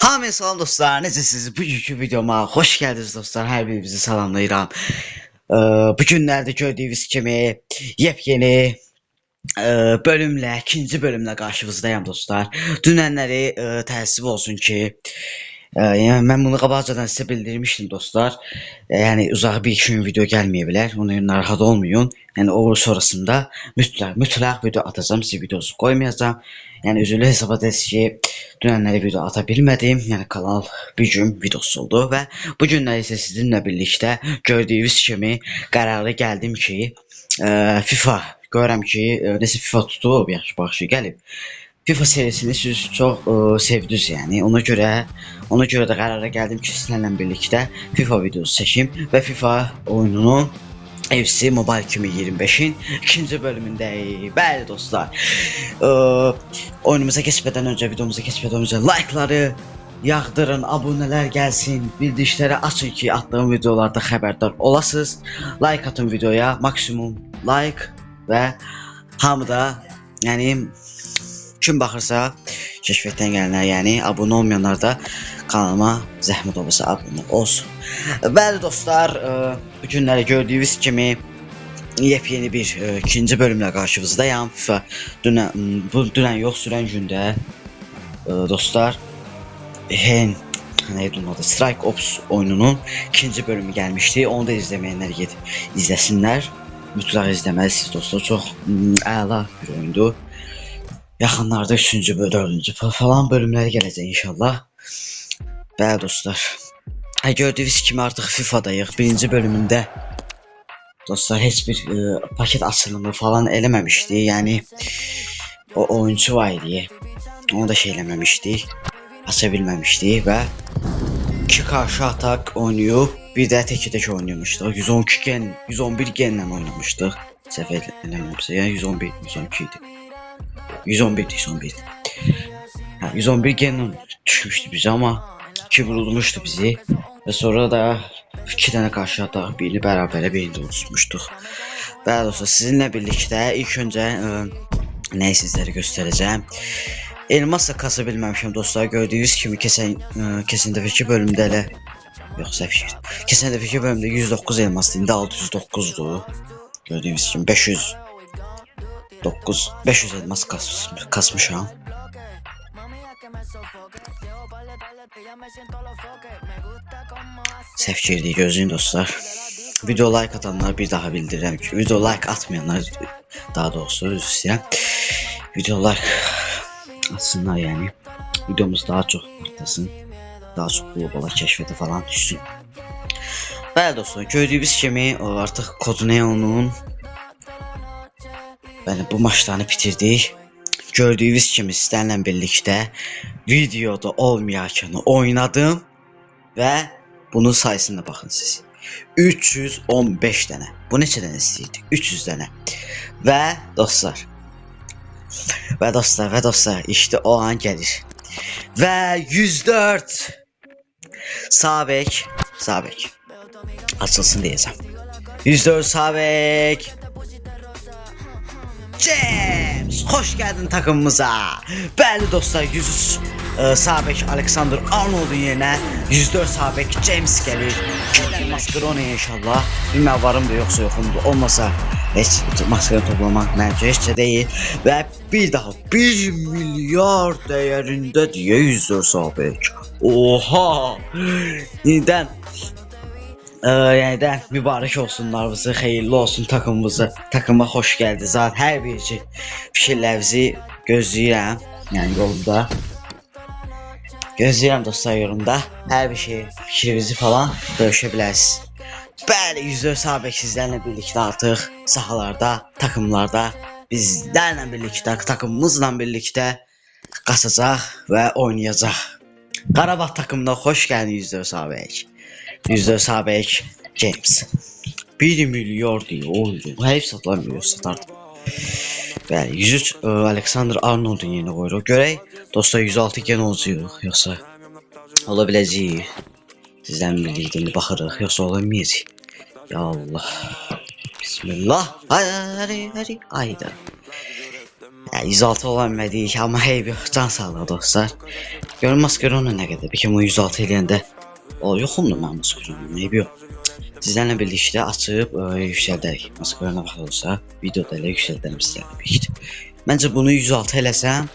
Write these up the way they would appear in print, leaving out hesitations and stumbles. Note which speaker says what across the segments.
Speaker 1: Hamı salam dostlar, necəsiniz? Bugünkü videoma hoş geldiniz dostlar. Hər birinizi salamlayıram. Bu günlərdə gördüyünüz kimi yepyeni bölümlə, ikinci bölümlə qarşınızdayım dostlar. Dünənləri təəssüf olsun ki, yəni mən bunu qabaqcadan sizə bildirmişdim dostlar. Yəni uzaq bir iki gün video gəlməyə bilər. Ona narahat olmayın. Yəni o sonrasında mütləq video atacağım, sizə videosu qoymayacağım. Yəni üzrlü hesab edəsiz ki, dünənləri video ata bilmədim. Yəni kanal bir gün videosu oldu və bu günlər isə sizinlə birlikdə gördüyünüz kimi qərara gəldim ki, FIFA görürəm ki, nəsə FIFA tutub, yaxşı gəlib. FIFA serisini siz çox sevdiniz yəni. Ona görə də qərara gəldim ki, sizlərlə birlikdə FIFA videosu çəkim və FIFA oyununun FC Mobile 2025'in ikinci bölümündeyim. Bəli dostlar. Oyunumuza geçmeden önce, videomuza geçmeden önce like'ları yağdırın, aboneler gelsin, bildirişleri açın ki attığım videolarda haberdar olasınız. Like atın videoya, maksimum like ve hamıda yəni kim baxırsa keşfətdən gələnlər, yəni abunə olmayanlar da kanalıma zəhmət olmasa abunə olsun. Bəli dostlar, bu günləri gördüyünüz kimi yepyeni bir ikinci bölümlə qarşınızdayım. FIFA dünən yox, sürən gündə dostlar neydi onun adı? Strike Ops oyununun ikinci bölümü gəlmişdi. Onu da izləməyənlər gedib izləsinlər. Mütləq izləməlisiniz dostlar. Çox əla bir oyundu. Yaxınlarda 3-cü, 4-cü falan bölümləri gələcək inşallah. Bəli dostlar. Gördüyünüz kimi artıq FIFA'dayıq. Birinci bölümündə dostlar heç bir paket açılımı falan eləməmişdi. Yəni o oyuncu var idi. Onu da şey eləməmişdik. Aça bilməmişdik və 2 karşı atak oynayıb, bir də tək oynamışdıq. 112 gen, 111 genlə oynamışdıq. Səhv eləmirəmsə, yəni 112 idi. 111. Ha, 111 gen düşmüşdü bizə, amma 2 vurulmuşdu bizi və sonra da 2 dənə qarşı ataq, birini bərabərə birini udmuşduq. Bəli dostlar, sizinlə birlikdə ilk öncə nəyi sizlərə göstərəcəm. Elmasla kasa bilməmişəm dostlar. Gördüyünüz kimi keçən dəfəki bölümdə elə yox, səhv şey. Keçən dəfəki bölümdə 109 elmasdı, indi 609'du. Gördüyünüz kimi 500 elmas kasmışam. Səhv girdi, gözləyin dostlar. Video like atanlar bir daha bildirirəm ki, video like atmayanlar daha doğrusu üzr istəyirəm. Video like atsınlar yəni. Videomuz daha çox artasın. Daha çox globala kəşfətə falan düşsün. Bəli dostlar, gördüyünüz kimi artıq Codeneon'un bu maçlarını bitirdik. Gördüyünüz kimi sizlərlə birlikdə videoda olmayarkən oynadım və bunun sayısına baxın siz. 315 dənə. Bu neçə dənə istəyirdik? 300 dənə. Və dostlar, işte o an gəlir. Və 104 Sabek açılsın deyəcəm. 104 Sabek James, hoş geldin takımımıza. Bəli dostlar, 103 Sabek Alexander Arnold'un yerine 104 Sabek James gelir. Gelir Mascherano inşallah. Bilmem varım da yoksa yoxumdur. Olmasa heç Mascherano toplamak məncə heç də deyil. Və bir daha 1 milyar dəyərində deyə 104 Sabek. Oha! Yeniden yeniden mübarek olsunlarımızı, xeyirli olsun takımımızı. Takıma hoş geldiniz. Zaten hər bir fikirlərinizi gözləyirəm. Yəni yolda. Gözləyirəm dostlar yorumda. Hər bir şey, fikrinizi falan bölüşə bilərsiniz. Bəli, 104 Sabek sizlərlə birlikdə artıq sahalarda, takımlarda bizlərlə birlikdə, takımımızla birlikdə qaçacaq və oynayacaq. Qarabağ takımına hoş geldin 104 Sabek. 104 Sabek James. 1 milyar diyor oydu. Hep satılamıyor, satardım. Bəli, 103 Alexander Arnold'un yerine qoyuruq. Görək dostlar 106 gen olacaq, yoxsa ola biləcək. Sizdən birlikdə indi baxırıq, yoxsa olamayacaq. Ya Allah. Bismillah. Haydi. Ya 106 olan bilmədik, amma hey bir can sağlığı dostlar. Görün Maskeronla nə qədər. Bir ki bu 106 eləyəndə o yoxumdur mən Maskeronla. Eybi yox. Sizlərlə birlikdə açıb yüksəldək. Maskerona baxılırsa videoda elə yüksəldərəm sizlərlə birlikdə. Məncə bunu 106 eləsəm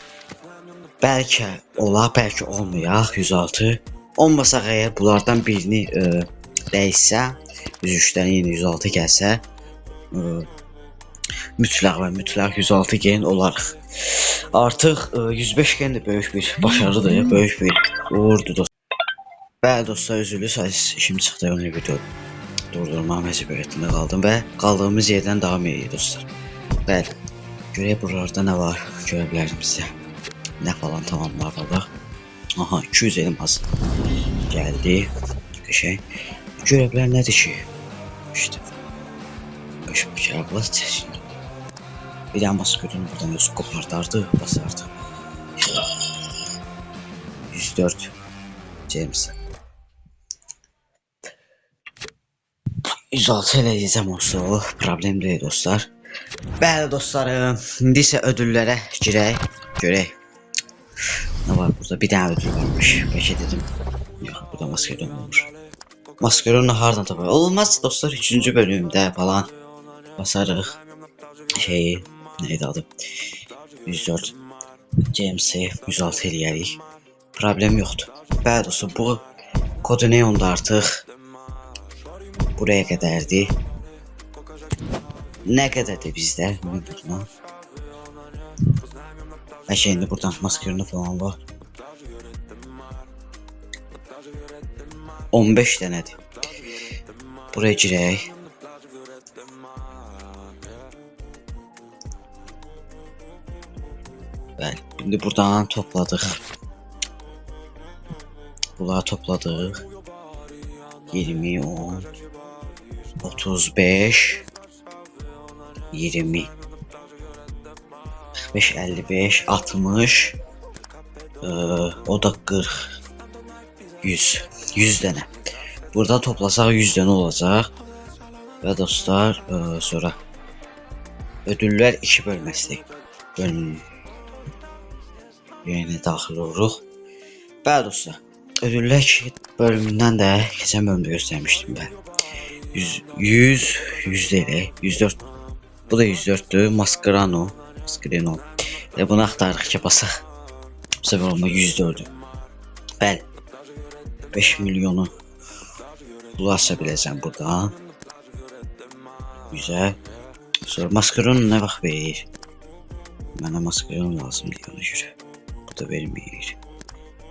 Speaker 1: bəlkə olar, bəlkə olmayaq 106. Olmasaq əgər bunlardan birini dəyişsə, 103-dən yenə 106 gəlsə mütləq və mütləq 106 gen olarıq. Artıq 105 gen də böyük bir başarıdır, böyük bir uğurdur dostlar. Bəli dostlar, üzülü şimdi çıxdı onu video durdurma məcburiyyətində qaldım və qaldığımız yerdən davam edirik dostlar. Bəli, görək buralarda nə var, görə bilərim sizə. Nə falan tamamlar var. Aha, 200 elmas gəldi. Qəşəng. Görə bilər nədir ki? İşte. Qəşəng bir şey çəşin. Bir də Maskeronu buradan öz qopardardı, basardı. 104 James. 106 eləyəcəm olsa o problem deyil dostlar. Bəli dostlarım, indi isə ödüllərə girək, görək. Ne var burada? Bir tane ödül varmış. Belki dedim. Yok, burada Maskeron olmuş. Maskeron'u hardan tapar? Olmaz dostlar, 3. bölümde falan basarıq. Şeyi, neydi adı? 104 James'i 106 eləyərik. Problem yoxdur. Bəli dostlar, bu kodu neonda artıq buraya qədərdir. Nə qədərdir bizdə? Bəlkə indi buradan Maskeronu falan var. 15 dənədir. Buraya girək. Bəli, indi buradan topladıq. Bunları topladıq. 20, 10, 35, 20, 45, 55, 60, o da 40, 100, 100 dənə. Burada toplasaq 100 dənə olacaq. Və dostlar, sonra ödüllər 2 bölməsidir. Yeni daxil oluruq. Bəli dostlar, ödüllər 2 bölümündən də keçən bölümdə göstərmişdim ben. 100, 100 deyil, 104. Bu da 104'dür. Maskerano. Bunu axtarırıq ki, basaq. Bu səfər olma 104'dür. Bəli. 5 milyonu bulaşa biləcəm buradan. Güzel. Sonra Maskeronu nə vaxt verir? Mənə Maskeron lazımdır ona görə. Bu da vermir.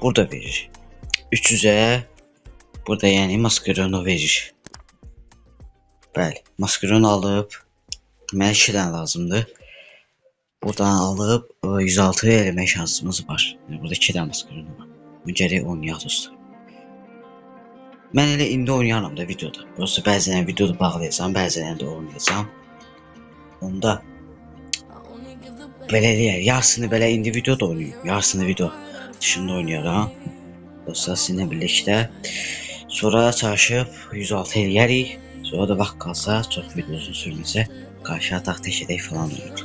Speaker 1: Burada verir. 300'e burada yəni Maskeronu verir. Bəli. Maskeron alıb mənə 2 dənə lazımdır. Buradan alıb 106 eləmək şansımız var. Yəni, burada 2 dənə Maskeron var. Bu gərək oynayaq dostlar. Mən elə indi oynayaram da videoda. Yoxsa bəzən videoda bağlayacağam, bəzən də oynayacağam. Onda belə eləyər. Yarısını belə indi videoda oynayayım. Yarısını video dışında oynayaram. Dostlar sizinlə birlikdə. Sonra çalışıb 106 eləyərik. Sonra da vaxt qalsa, çox video uzun sürməsə qarşı ataq təşədək falan olur.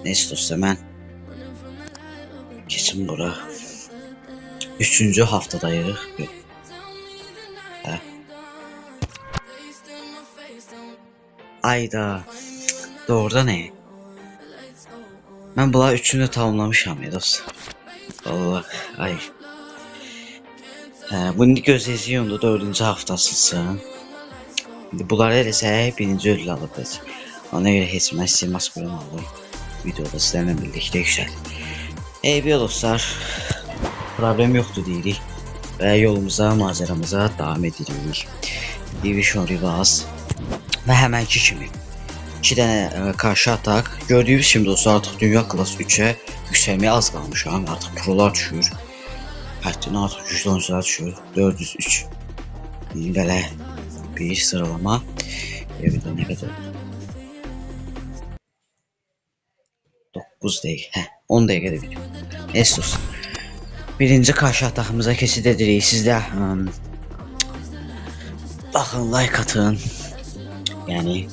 Speaker 1: Neyse dostlar, mən keçim bura. 3-cü haftadayıq. Yox. Hə. Ayda. Doğruda nə? Mən bunları 3-ünü tamamlamışam ya dostlar. Allah, ay. Hə, bunu gözləyəcəyik onda 4-cü haftasısın. İndi bunları eləsək 1-ci ödül alırıq. Ona görə heç mən sizə Maskeron aldım. Videoda sizlərlə birlikdə yüksəl. Eybi dostlar, problem yoxdur deyirik və yolumuza, macəramıza davam edirik. Division Rivals və həmənki kimi 2 dənə qarşı ataq. Gördüyünüz kimi dostlar, artıq dünya klas 3'ə yüksəlməyə az qalmışam. Artıq prolar düşür. Həddən artıq güclü oyuncular düşür. 403. Belə bir sıralama. Evdə nə qədər? 9 dəqiqə. 10 dəqiqədə video. Neyse dostlar. Birinci karşı atağımıza kesit edirik. Siz də baxın, like atın. Yəni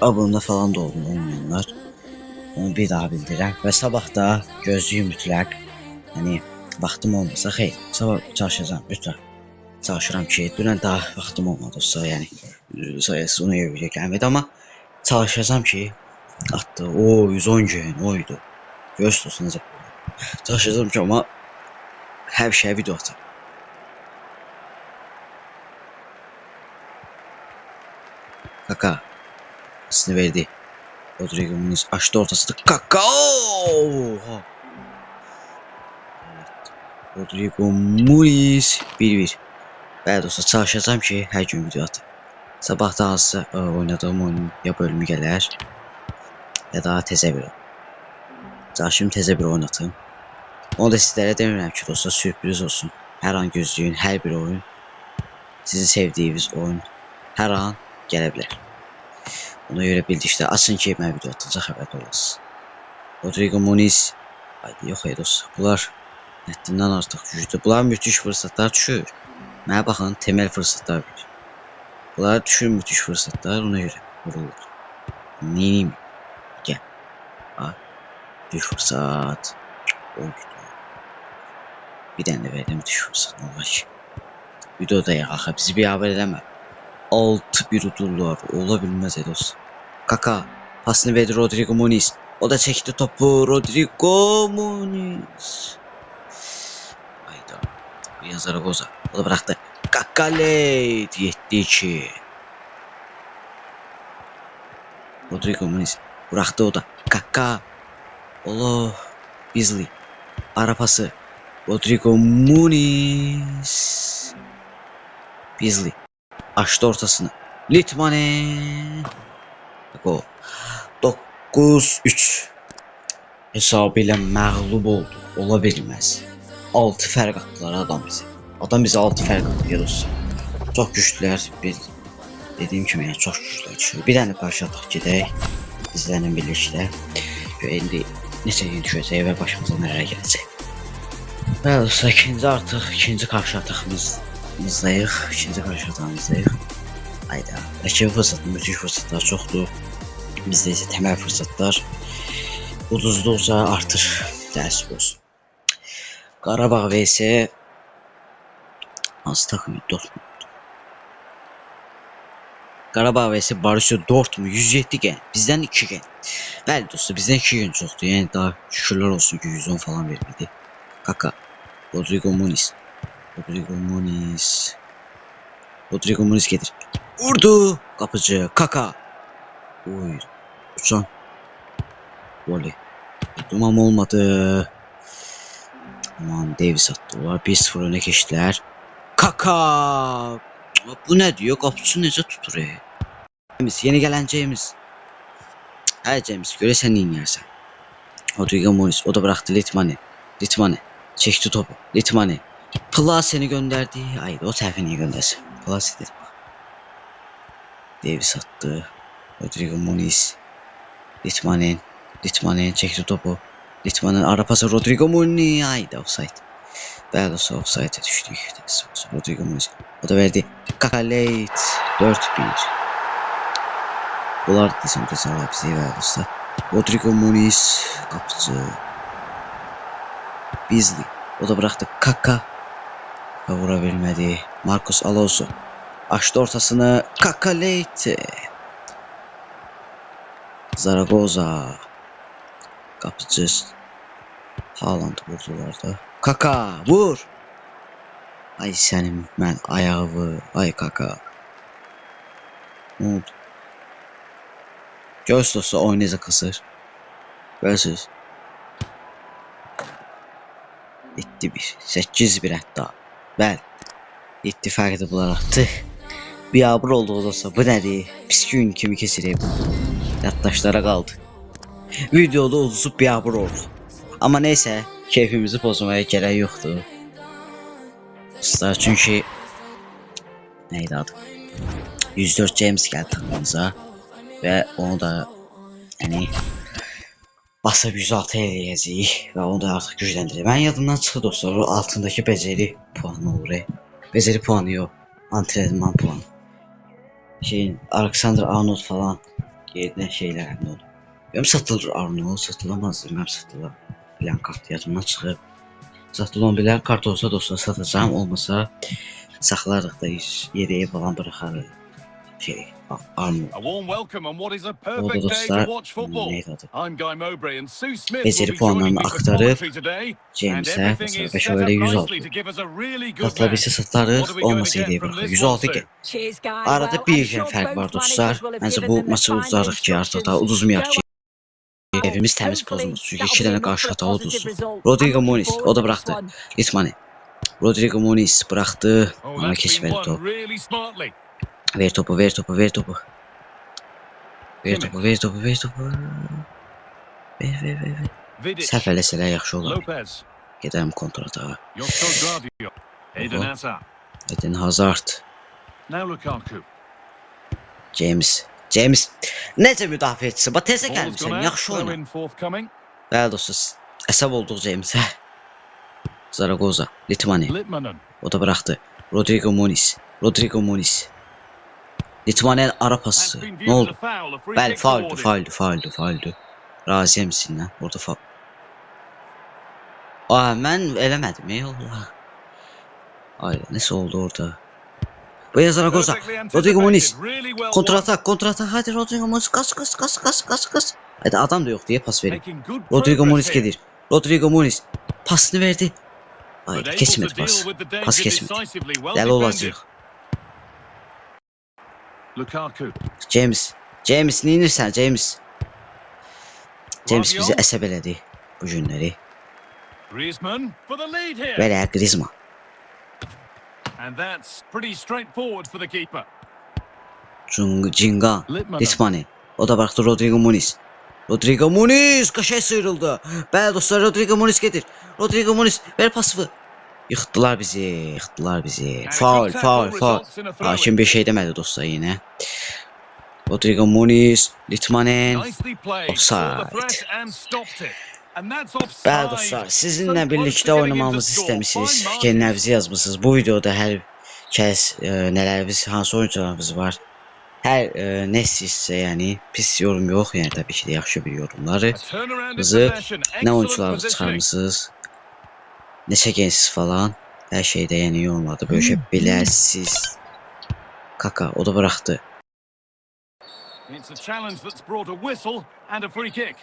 Speaker 1: abunə falan da olun olmayanlar. Onu bir daha bildirəm və sabah da gözlüyüm mütləq. Yəni vaxtım olmasa xeyr, sabah çalışacağam mütləq. Çalışıram ki, dünən daha vaxtım olmadısa, yəni sayısı ona görə gəlmədi, amma çalışacağam ki, atdı. O 110 gün oydu. Görürsünüz necə. Çalışacağım ki, amma hər şeyə video atacağım. Kaka pasını verdi. Rodrigo Muniz açtı ortasında. Kaka! Oha! Evet. Rodrigo Muniz 1-1. Bəli dostlar, çalışacağım ki, hər gün video atım. Sabah da hansısa oynadığım oyunun ya bölümü gələr, ya da təzə bir oyun. Çalışım təzə bir oyun atım. Onu da sizlərə demirəm ki, dostlar, sürpriz olsun. Hər an gözləyin, hər bir oyun, sizin sevdiyiniz oyun hər an gələ bilər. Ona görə bildikdə açın ki, mən video atacaq, xəbərdə olasınız. Rodrigo Muniz. Haydi, yox dostlar. Bunlar həddindən artıq güclü. Bunlar müthiş fırsatlar düşür. Mənə baxın, temel fırsatlar verir. Bunlar düşür müthiş fırsatlar, ona görə vurulur. Neyim? Gəl. Ha, müthiş fırsat. Oydu. Bir dənə də verdim müthiş fırsat. Ne var ki? Videoda yaxı bizi bir haber eləmə. 6-1 udurlar. Ola bilməz dostlar. Kaka pasını verdi Rodrigo Muniz. O da çekti topu. Rodrigo Muniz. Hayda. Yazara Goza. O da bıraktı. Kaka late. 7-2. Rodrigo Muniz. Bıraktı o da. Kaka. Allah. Beasley. Ara pası. Rodrigo Muniz. Beasley. Açtı ortasını. Litmanen. Gol. 9-3 hesabıyla məğlub oldu. Ola bilməz. 6 fərq attılar adam bizi. Adam bizi 6 fərq attı dostlar. Çox güclülər. Dediyim kimi yəni çox güclülər. Bir dənə qarşı ataq gedək. İzlənən birlikdə. İndi neçə gün düşəcək və başımıza nələr gələcək. Və dostlar, ikinci qarşı atağımızdayıq. İkinci qarşı atağımızdayıq. Hayda. Rakibi fırsatı, müthiş fırsatlar çoxdur. Bizdə isə temel fırsatlar uduzduqca artır. Dərs olsun. Qarabağ vs hansı takım? Dortmund. Qarabağ vs Borussia Dortmund 107 gen. Bizdən 2 gen. Bəli dostlar, bizdən 2 gen çoxdur. Yəni daha şükürlər olsun ki 110 falan vermədi. Kaka. Rodrigo Muniz. Rodrigo Muniz gelir. Vurdu. Kapıcı. Kaka. Oy. Uçan. Voley. Dumam olmadı. Aman Davis attılar. 1-0 öne geçtiler. Kaka. Bu ne diyor? Kapıcı necə tutur? Yeni gelen James. Her James göre sen inersen. Rodrigo Muniz. O da bıraktı Litmanen. Çekti topu. Litmanen. Plasen'i gönderdi. Haydi o tarafa niye göndersin? Plase dedim. Davis attı. Rodrigo Muniz. Litmanen çekti topu. Litmanen ara pası Rodrigo Muniz. Haydi offside. Bəli dostlar, offside'e düşdük. Rodrigo Muniz. O da verdi. Kaka late. 4-1. Bunlar desem cezalar bize verdi dostlar. Rodrigo Muniz. Kapıcı. Beasley. O da bıraktı. Kaka. Vurabilmedi. Marcos Alonso. Açtı ortasını. Kaka late. Zaragoza. Kapıcı. Haaland vurdular da. Kaka vur. Ay senin ben ayağı. Ay Kaka. Ne oldu? Göz oynayacak kısır. Görürsünüz. Bitti bir. 8-1 hatta. Bəli. İttifaqı bularaqdı. Biabır oldu dostlar. Bu nədir? Pis gün kimi keçirib. Yaddaşlara qaldı. Videoda uduzub biabır oldu. Amma neysə, keyfimizi pozmaya gərək yoxdur. Dostlar, çünki neydi adı? 104 James gəldi takımımıza və onu da yəni basıb 106 eləyəcəyik və onu da artıq gücləndirək. Mən yadımdan çıxdı dostlar, o altındakı beceri puanı olur. Beceri puanı yox, antrenman puanı. Alexander Arnold falan yerinə şeylər həmin oldu. Benim satılır Arnold, satılamaz. Benim satıla bilen kart yadımdan çıxıb. Satılan bilen kart olsa dostlar satacağım, olmasa saxlarıq da yedeyi falan bıraxarıq. Arnold.
Speaker 2: A warm welcome on what is a
Speaker 1: Orada
Speaker 2: perfect day
Speaker 1: dostlar,
Speaker 2: to watch football.
Speaker 1: neydi adı?
Speaker 2: I'm Guy Mowbray and Sue Smith
Speaker 1: Beceri
Speaker 2: will be joining
Speaker 1: puanlarını
Speaker 2: me for
Speaker 1: aktarıp
Speaker 2: commentary today. And
Speaker 1: James'e
Speaker 2: everything is
Speaker 1: mesela
Speaker 2: set up
Speaker 1: şöyle 100
Speaker 2: nicely
Speaker 1: aldı.
Speaker 2: to give us a really good match.
Speaker 1: Satılabilse
Speaker 2: What are
Speaker 1: satarıq,
Speaker 2: we going
Speaker 1: olmasa
Speaker 2: to get
Speaker 1: yedeyi
Speaker 2: from
Speaker 1: bıraxarıq.
Speaker 2: this
Speaker 1: 106
Speaker 2: one,
Speaker 1: ki.
Speaker 2: Sue?
Speaker 3: Cheers, guys.
Speaker 1: Arada
Speaker 3: Well,
Speaker 1: bir
Speaker 3: I'm
Speaker 1: gen
Speaker 3: sure
Speaker 1: fərq var
Speaker 3: both
Speaker 1: dostlar.
Speaker 3: managers will have
Speaker 1: Məncə
Speaker 3: given
Speaker 1: bu
Speaker 3: them the
Speaker 1: maçı
Speaker 3: final
Speaker 1: uzarıq ki, artıq da
Speaker 3: instructions.
Speaker 1: uduzmayaq ki.
Speaker 3: Go
Speaker 1: Evimiz təmiz
Speaker 3: Hopefully
Speaker 1: pozulmaz. Çünki
Speaker 3: that'll
Speaker 1: 2
Speaker 3: be
Speaker 1: dənə
Speaker 3: enough
Speaker 1: qarşı
Speaker 3: for a
Speaker 1: hatalı
Speaker 3: positive
Speaker 1: uduzdu.
Speaker 3: result.
Speaker 1: Rodrigo
Speaker 3: I'm looking
Speaker 1: Muniz,
Speaker 3: forward
Speaker 1: o da
Speaker 3: to this
Speaker 1: bıraxdı.
Speaker 3: one.
Speaker 1: Litmani. Rodrigo Muniz bıraxdı,
Speaker 2: Oh,
Speaker 1: amma
Speaker 2: that's been
Speaker 1: keçmədi
Speaker 2: won
Speaker 1: top.
Speaker 2: really smartly.
Speaker 1: Ver topu, ver topu, ver topu. Ver
Speaker 2: Kimmich.
Speaker 1: topu, ver topu, ver topu. Ver.
Speaker 2: Vidic.
Speaker 1: Səhv eləsələr yaxşı olar.
Speaker 2: Lopez.
Speaker 1: Gedəm kontratağa.
Speaker 2: Josko Gvardiol. Eden Hazard.
Speaker 1: Eden Hazard.
Speaker 2: Now Lukaku.
Speaker 1: James. Necə müdafiəçisi? Bax təzə
Speaker 2: Ball's
Speaker 1: gəlmisən,
Speaker 2: gone out.
Speaker 1: yaxşı
Speaker 2: Throw
Speaker 1: oyna.
Speaker 2: in forthcoming.
Speaker 1: Bəli dostlar, əsəb olduq Jamesə. Zaragoza, Litmani.
Speaker 2: Litmanen.
Speaker 1: O da bıraxdı. Rodrigo Muniz. Litmanen ara pası.
Speaker 2: That's been
Speaker 1: Nə
Speaker 2: viewed as
Speaker 1: oldu?
Speaker 2: a foul. A free
Speaker 1: Bəli,
Speaker 2: kick awarded.
Speaker 1: fauldu. Razıyam sizinlə. Orada faul. Mən eləmədim, ey Allah. Ay, nəsə oldu orada? Bu Zaragoza.
Speaker 2: Perfectly
Speaker 1: Rodrigo Muniz.
Speaker 2: anticipated. Really well
Speaker 1: Kontratak. Hadi Rodrigo Muniz. Kas. Hadi adam da yok diye pas
Speaker 2: won.
Speaker 1: verin.
Speaker 2: Making good
Speaker 1: Rodrigo
Speaker 2: progress
Speaker 1: Muniz
Speaker 2: here.
Speaker 1: gelir. Rodrigo Muniz pasını verdi. Ay,
Speaker 2: But able
Speaker 1: kesmedi
Speaker 2: to deal
Speaker 1: pas.
Speaker 2: with the danger
Speaker 1: Pas kesmedi.
Speaker 2: decisively. Well
Speaker 1: Dəli
Speaker 2: defended.
Speaker 1: olacaq.
Speaker 2: Lukaku.
Speaker 1: James, neyinirsən James? James bizi
Speaker 2: Guardiola.
Speaker 1: əsəb elədi bu günləri.
Speaker 2: Griezmann for the lead here.
Speaker 1: Belə Griezmann.
Speaker 2: And that's pretty straightforward for the keeper.
Speaker 1: Cingan, Litmani. O da bıraxdı Rodrigo Muniz. Qəşəng sıyrıldı. Bəli dostlar, Rodrigo Muniz gedir. Rodrigo Muniz ver pası. Yıxdılar bizi. Faul. Hakim bir şey demədi dostlar yenə. Rodrigo Muniz, Litmanen.
Speaker 2: Nicely played.
Speaker 1: Offside.
Speaker 2: Saw the threat and stopped it. And that's offside.
Speaker 1: Bəli dostlar, sizinlə
Speaker 2: So close
Speaker 1: birlikdə
Speaker 2: to getting
Speaker 1: oynamamızı
Speaker 2: into score.
Speaker 1: istəmisiniz.
Speaker 2: Fine margin.
Speaker 1: Fikirlərinizi yazmısınız. Bu videoda hər kəs nələrimiz, hansı oyuncularımız var. Hər nə istəyirsə, yəni pis yorum yox, yəni təbii ki də yaxşı bir yorumları.
Speaker 2: A turnaround in
Speaker 1: Bizi
Speaker 2: possession.
Speaker 1: nə
Speaker 2: Excellent
Speaker 1: oyuncularınızı
Speaker 2: positioning.
Speaker 1: çıxarmısınız, neçə gençsiz falan, hər şeydə yəni yorumlarda bölüşə bilərsiniz. Kaka, o da bıraxdı.
Speaker 2: It's a challenge that's brought a whistle and a free kick.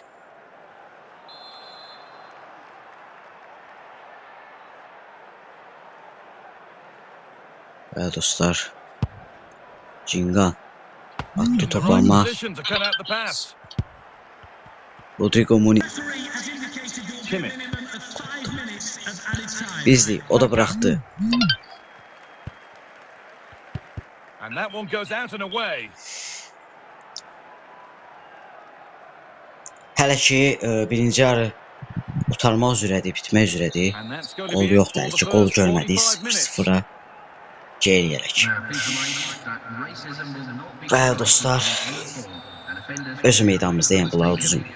Speaker 1: Bəli dostlar, Cingan attı
Speaker 2: In the
Speaker 1: topu
Speaker 2: right
Speaker 1: amma
Speaker 2: position to cut out the pass.
Speaker 1: Rodrigo Muniz
Speaker 2: Kimmich.
Speaker 1: bizli, o da bıraxdı.
Speaker 2: And that one goes out and away.
Speaker 1: Hələ ki birinci yarı qurtarmaq üzrədir, bitmək üzrədir.
Speaker 2: And that's going to
Speaker 1: Gol
Speaker 2: be it
Speaker 1: yoxdur,
Speaker 2: for
Speaker 1: hələ
Speaker 2: the
Speaker 1: ki qol
Speaker 2: first
Speaker 1: görmədik
Speaker 2: 45 minutes.
Speaker 1: 0-0-a geri gələk. Bəli dostlar, öz meydanımızda yəni bunlar uduzmuyor.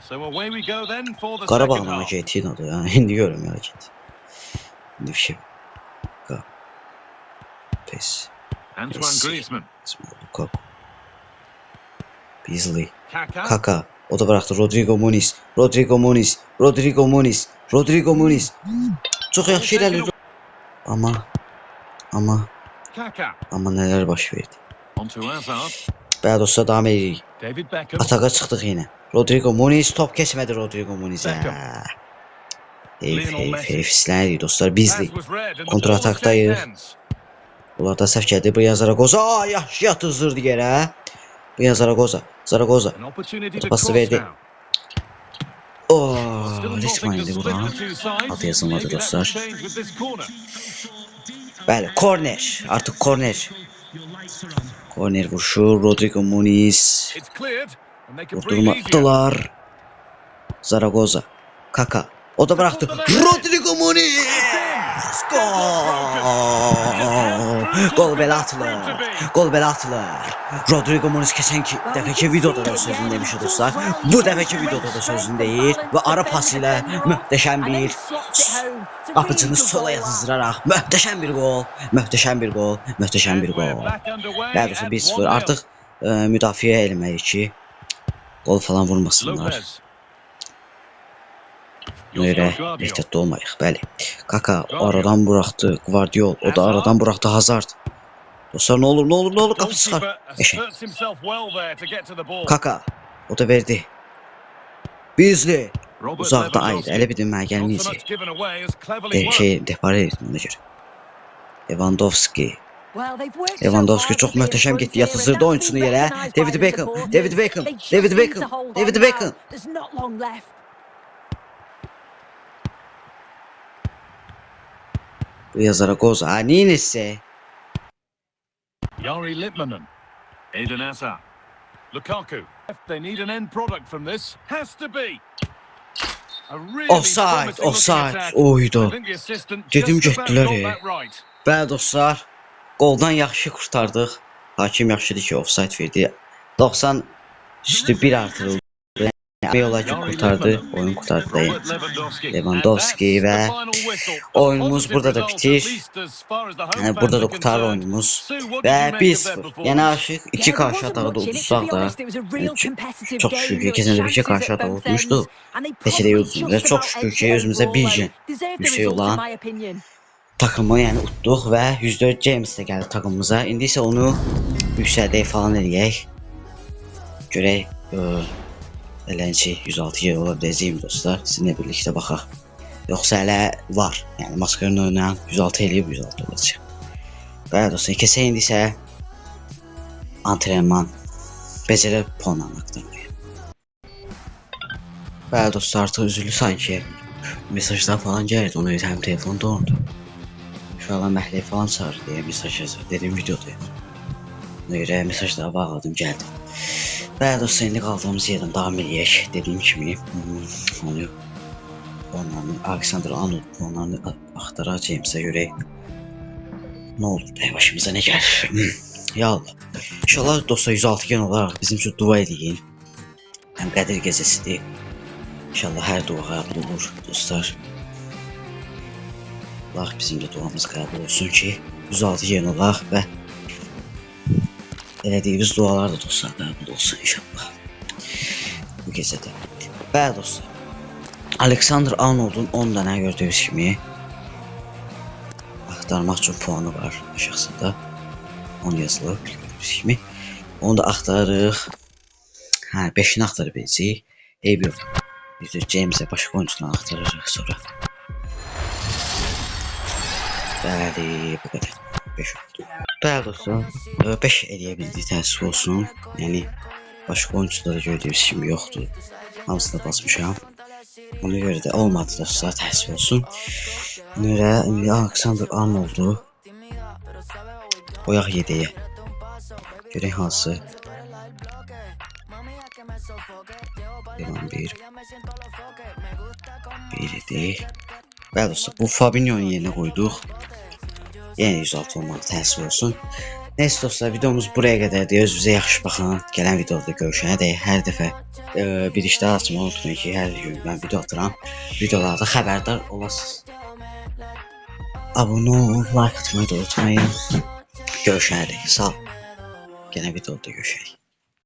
Speaker 2: So away we go then for the
Speaker 1: Qarabağın
Speaker 2: second half.
Speaker 1: hareketi adı ya, indi görüm hareket. İndi bir şey. Pes.
Speaker 2: Antoine Griezmann.
Speaker 1: Lukaku. Beasley.
Speaker 2: Kaka.
Speaker 1: Kaka. O da bıraktı. Rodrigo Muniz. Çok yaxşı ilerledi. Ama
Speaker 2: Kaka.
Speaker 1: neler baş verdi.
Speaker 2: Onto Hazard.
Speaker 1: Bəli dostlar, davam edirik.
Speaker 2: David Beckham.
Speaker 1: Atağa çıxdıq yenə. Rodrigo Muniz top keçmədi Rodrigo Munizə. Heyf sizləridik dostlar, bizlik.
Speaker 2: Pass was read and the
Speaker 1: Kontra
Speaker 2: ball has
Speaker 1: ataktayıq.
Speaker 2: changed hands.
Speaker 1: Bunlar da səhv gəldi. Bu Zaragoza yaxşı yatızdırdı yerə. Bu Zaragoza.
Speaker 2: An opportunity to
Speaker 1: Pası
Speaker 2: cross
Speaker 1: verdi.
Speaker 2: now.
Speaker 1: Oh,
Speaker 2: Still
Speaker 1: resmen
Speaker 2: nothing to
Speaker 1: indi
Speaker 2: split
Speaker 1: buna.
Speaker 2: the two sides.
Speaker 1: Adı yazılmadı
Speaker 2: Maybe that will
Speaker 1: dostlar.
Speaker 2: change with this corner.
Speaker 1: Bəli, korner. Artıq korner. Korner vuruşu. Rodrigo Muniz.
Speaker 2: It's cleared and they can breathe easier.
Speaker 1: Vurdurmadılar. Zaragoza. Kaka. O da bıraktı. Rodrigo Muniz. Gol belə atılır. Rodrigo Muniz keçən dəfəki videoda da sözünü demişdi dostlar. Bu dəfəki videoda da sözünü deyir və ara pas ilə möhtəşəm bir qapıcını sola yatızdıraraq möhtəşəm bir gol.
Speaker 2: And we're back underway
Speaker 1: Bəli,
Speaker 2: at
Speaker 1: 1-0.
Speaker 2: 1-0.
Speaker 1: Artıq müdafiə eləməli ki, qol falan vurmasınlar.
Speaker 2: Lopez.
Speaker 1: Öyle ehtiyatlı olmayıq. Bəli. Kaka aradan buraxdı. Guardiol. O da aradan buraxdı. Hazard. Dostlar ne olur ne olur ne olur kapı çıkar.
Speaker 2: Goalkeeper
Speaker 1: Eşek.
Speaker 2: asserts himself well there to get to the ball.
Speaker 1: Kaka. O da verdi. Bizli.
Speaker 2: Robert
Speaker 1: Uzaqda ayrı.
Speaker 2: Lewandowski.
Speaker 1: Elə bir dinmə
Speaker 2: Not so
Speaker 1: gəlməyəcək.
Speaker 2: much given away as cleverly worked.
Speaker 1: Depara etdim ona görə. Lewandowski.
Speaker 3: Lewandowski
Speaker 1: Lewandowski çox möhtəşəm getdi. Yatırdı oyuncusunu yerə. David Beckham. David Beckham. David Beckham. David Beckham. Bu yazara qoza. Ha, neynəsə?
Speaker 2: Yari Litmanen. Eden Hazard. Lukaku. They need an end product from this. Has to be. A really
Speaker 1: Offside,
Speaker 2: promising looking
Speaker 1: offside.
Speaker 2: attack.
Speaker 1: Oydu.
Speaker 2: I think the assistant
Speaker 1: Dedim
Speaker 2: just about
Speaker 1: getdilər,
Speaker 2: got that right.
Speaker 1: Bəli dostlar, qoldan yaxşı qurtardıq. Hakim yaxşıdır ki, offside verdi. 90 üstü 1 artırıldı. Yəni yola ki qurtardı, oyun qurtardı.
Speaker 2: Robert Lewandowski.
Speaker 1: Lewandowski
Speaker 2: And
Speaker 1: və
Speaker 2: that's the final whistle.
Speaker 1: oyunumuz
Speaker 2: Positive
Speaker 1: burada da
Speaker 2: result,
Speaker 1: bitir.
Speaker 2: at least as far as the home
Speaker 1: Yəni
Speaker 2: fans
Speaker 1: burada da
Speaker 2: are
Speaker 1: qurtarır
Speaker 2: concerned.
Speaker 1: oyunumuz.
Speaker 2: Sue, what did you
Speaker 1: Və
Speaker 2: make of
Speaker 1: 1-0.
Speaker 2: their
Speaker 1: Yəni
Speaker 2: performance?
Speaker 1: aşıq 2 qarşı atağı da uduzsaq da. Çox şükür ki, keçən də bir iki qarşı atağı udmuşduq. Təkcə də uduzmuşuq və çox şükür ki, özümüzə bir gen yüksək olan takımı yəni utduq və 104 James də gəldi takımımıza. İndi isə onu yüksəldək falan eləyək. Görək eləncə 106 yer ola biləcəyim dostlar. Sizinlə birlikdə baxaq. Yoxsa hələ var. Yəni Maskarın oynayan 106 eləyib 106 olacaq. Bəli dostlar, keçək indi isə antrenman becərə puanlarını aktarmayı. Bəli dostlar, artıq üzülü sanki mesajlar falan gəlirdi. Ona görə həm telefon dondu. İnşallah məhləy falan çağırır deyə mesaj yazır. Dedim videoda. Ona görə mesajlara bağladım, gəldim. Bəli dostlar, indi qaldığımız yerdən davam edək. Dediyim kimi, onların Alexander Arnold onlarını axtaraq James'e görək. Nə olur da başımıza nə gəlir? Ya Allah. İnşallah dostlar 106 gen olaraq bizim üçün dua edin. Həm Qədir gecəsidir. İnşallah hər dua qəbul olur dostlar. Allah bizim də duamız qəbul olsun ki 106 gen olaq və elədiyimiz dualar da dostlar qəbul olsun inşallah. Bu gecədə. Bəli dostlar. Alexander Arnold'un 10 dənə gördüyünüz kimi axtarmaq üçün puanı var aşağısında. 10 yazılıb gördüyünüz kimi. Onu da axtarırıq. Hə, 5-ini axtara biləcəyik. Eyb yox. Biz də James'e başqa oyuncudan axtarırıq sonra. Bəli, bu qədər. 5 oldu. Bəli dostlar, 5 eləyə bildik, təəssüf olsun. Yəni başqa oyunculara gördüyünüz kimi yoxdur. Hamısına basmışam. Ona görə də olmadı dostlar, təəssüf olsun. Indi Alexander Arnold'u oyaq 7-yə. Görək hansı. Devam 1 idi. Bəli dostlar, bu Fabinho'nun yerinə qoyduq. Yəni 106 olmalı, təəssüf olsun. Neyse dostlar, videomuz buraya qədərdir. Özünüzə yaxşı baxın. Gələn videoda görüşənə dək hər dəfə bir işlər açmayı unutmayın ki, hər gün mən video atıram. Videolarda xəbərdar olasınız. Abunə olun, like atmayı da unutmayın. Görüşənə dək, sağ olun. Gələn videoda görüşək.